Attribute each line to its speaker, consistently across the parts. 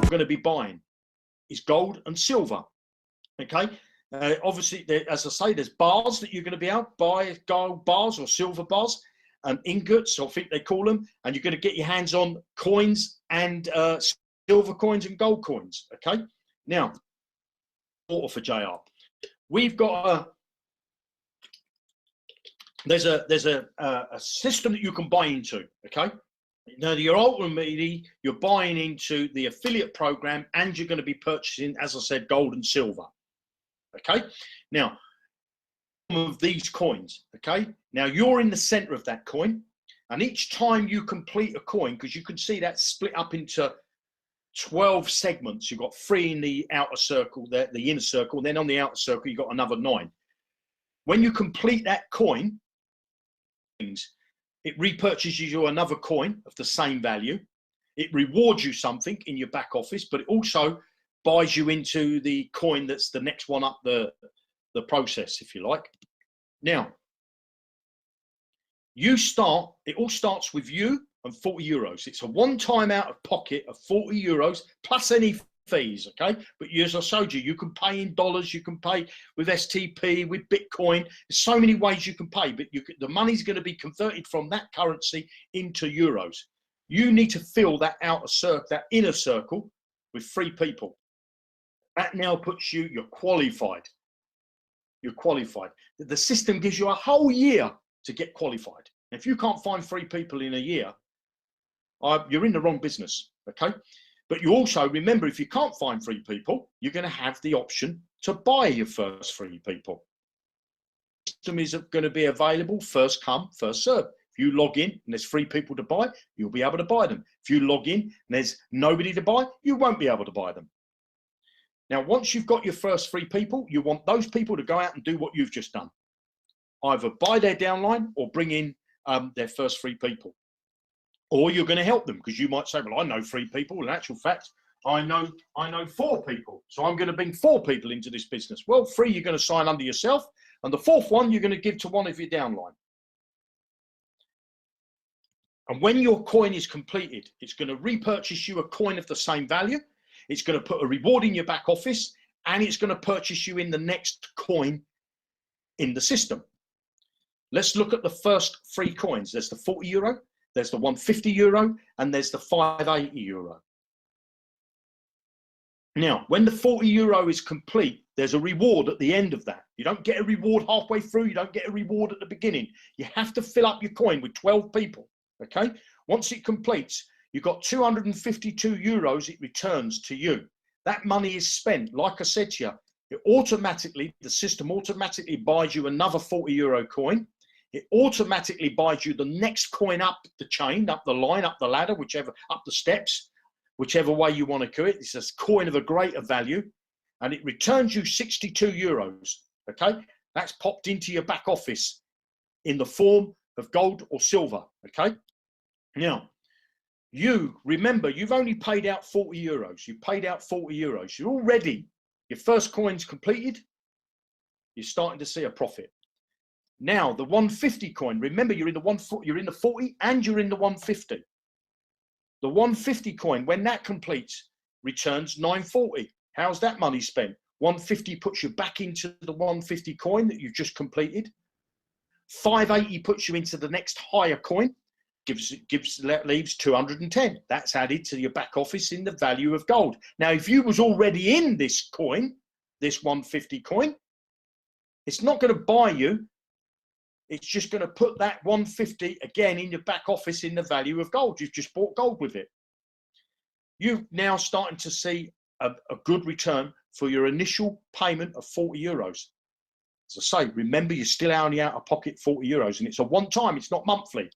Speaker 1: you're going to be buying is gold and silver. Okay. Obviously, as I say, there's bars that you're going to be able to buy, gold bars or silver bars, and ingots, I think they call them, and you're going to get your hands on coins and silver coins and gold coins. Okay. Now, water for JR. We've got there's a system that you can buy into. Okay. Now, you're ultimately buying into the affiliate program, and you're going to be purchasing, as I said, gold and silver. Okay. Now, of these coins. Okay. Now, you're in the center of that coin, and each time you complete a coin, because you can see that split up into 12 segments. You've got 3 in the outer circle, the inner circle. Then on the outer circle, you've got another 9. When you complete that coin, it repurchases you another coin of the same value. It rewards you something in your back office, but it also buys you into the coin that's the next one up the process, if you like. Now, it all starts with you and 40 euros. It's a one-time out of pocket of 40 euros plus any fees, okay? But as I showed you, you can pay in dollars, you can pay with STP, with Bitcoin. There's so many ways you can pay, but the money's going to be converted from that currency into euros. You need to fill that outer circle, that inner circle, with 3 people. That now puts you're qualified. You're qualified. The system gives you a whole year to get qualified. If you can't find 3 people in a year, you're in the wrong business, okay? But you also, remember, if you can't find 3 people, you're going to have the option to buy your first 3 people. The system is going to be available first come, first serve. If you log in and there's 3 people to buy, you'll be able to buy them. If you log in and there's nobody to buy, you won't be able to buy them. Now, once you've got your first 3 people, you want those people to go out and do what you've just done. Either buy their downline or bring in their first 3 people. Or you're going to help them, because you might say, well, I know 3 people. In actual fact, I know 4 people. So I'm going to bring 4 people into this business. Well, 3 you're going to sign under yourself, and the 4th one you're going to give to one of your downline. And when your coin is completed, it's going to repurchase you a coin of the same value. It's going to put a reward in your back office, and it's going to purchase you in the next coin in the system. Let's look at the first 3 coins. There's the 40 euro, there's the 150 euro, and there's the 580 euro. Now, when the 40 euro is complete, there's a reward at the end of that. You don't get a reward halfway through. You don't get a reward at the beginning. You have to fill up your coin with 12 people, okay? Once it completes, you've got 252 euros it returns to you. That money is spent, like I said to you, the system automatically buys you another 40 euro coin. It automatically buys you the next coin up the chain, up the line, up the ladder, up the steps, whichever way you want to do it. It's a coin of a greater value, and it returns you 62 euros, okay? That's popped into your back office in the form of gold or silver, okay? Now, remember, you've only paid out 40 euros. You paid out 40 euros. You're already, your first coin's completed. You're starting to see a profit. Now, the 150 coin, remember, you're in the 40 and you're in the 150. The 150 coin, when that completes, returns 940. How's that money spent? 150 puts you back into the 150 coin that you've just completed. 580 puts you into the next higher coin. Leaves 210. That's added to your back office in the value of gold. Now, if you was already in this coin, this 150 coin, it's not going to buy you. It's just going to put that 150 again in your back office in the value of gold. You've just bought gold with it. You're now starting to see a good return for your initial payment of 40 euros. As I say, remember, you're still only out of pocket 40 euros, and it's a one-time, it's not monthly.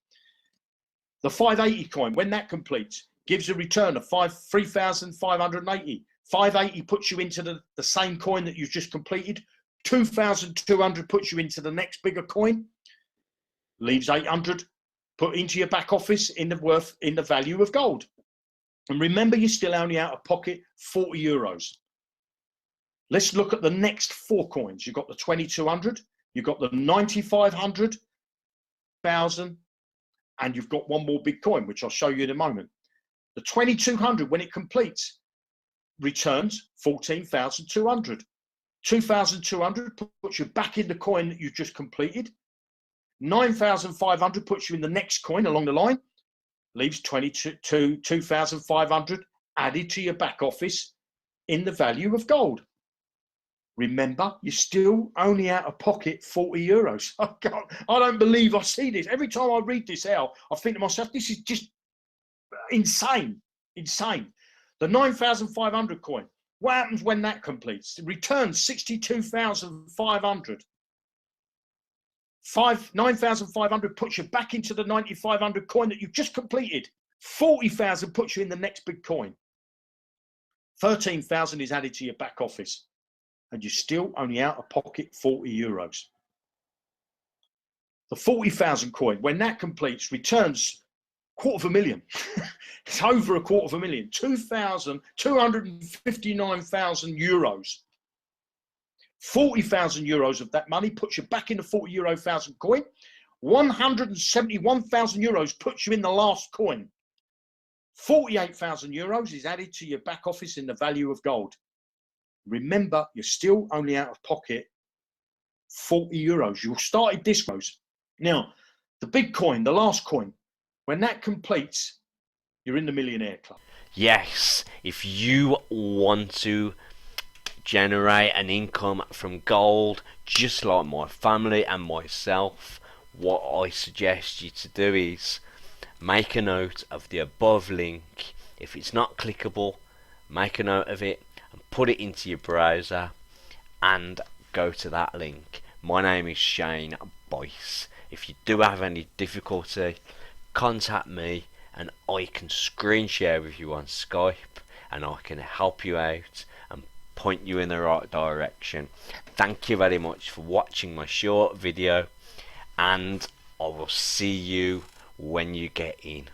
Speaker 1: The 580 coin, when that completes, gives a return of 3,580. 580 puts you into the same coin that you've just completed. 2,200 puts you into the next bigger coin. Leaves 800 put into your back office in the value of gold. And remember, you're still only out of pocket 40 euros. Let's look at the next 4 coins. You've got the 2,200, you've got the 9,500, 1,000, and you've got one more big coin, which I'll show you in a moment. The 2,200, when it completes, returns 14,200. 2,200 puts you back in the coin that you just completed. 9,500 puts you in the next coin along the line. Leaves 2,500 added to your back office in the value of gold. Remember, you're still only out of pocket 40 euros. I don't believe I see this. Every time I read this out, I think to myself, this is just insane. Insane. The 9,500 coin. What happens when that completes? It returns 62,500. 9,500 puts you back into the 9,500 coin that you've just completed. 40,000 puts you in the next big coin. 13,000 is added to your back office, and you're still only out of pocket 40 euros. The 40,000 coin, when that completes, returns 250,000. It's over 250,000. 259,000 euros. 40,000 euros of that money puts you back in the 40 euro thousand coin. 171,000 euros puts you in the last coin. 48,000 euros is added to your back office in the value of gold. Remember, you're still only out of pocket 40 euros. You started this rose. Now, the big coin, the last coin, when that completes, you're in the millionaire club.
Speaker 2: Yes, if you want to generate an income from gold, just like my family and myself, what I suggest you to do is make a note of the above link. If it's not clickable, make a note of it and put it into your browser and go to that link. My name is Shane Boyce. If you do have any difficulty, contact me and I can screen share with you on Skype and I can help you out and point you in the right direction. Thank you very much for watching my short video, and I will see you when you get in.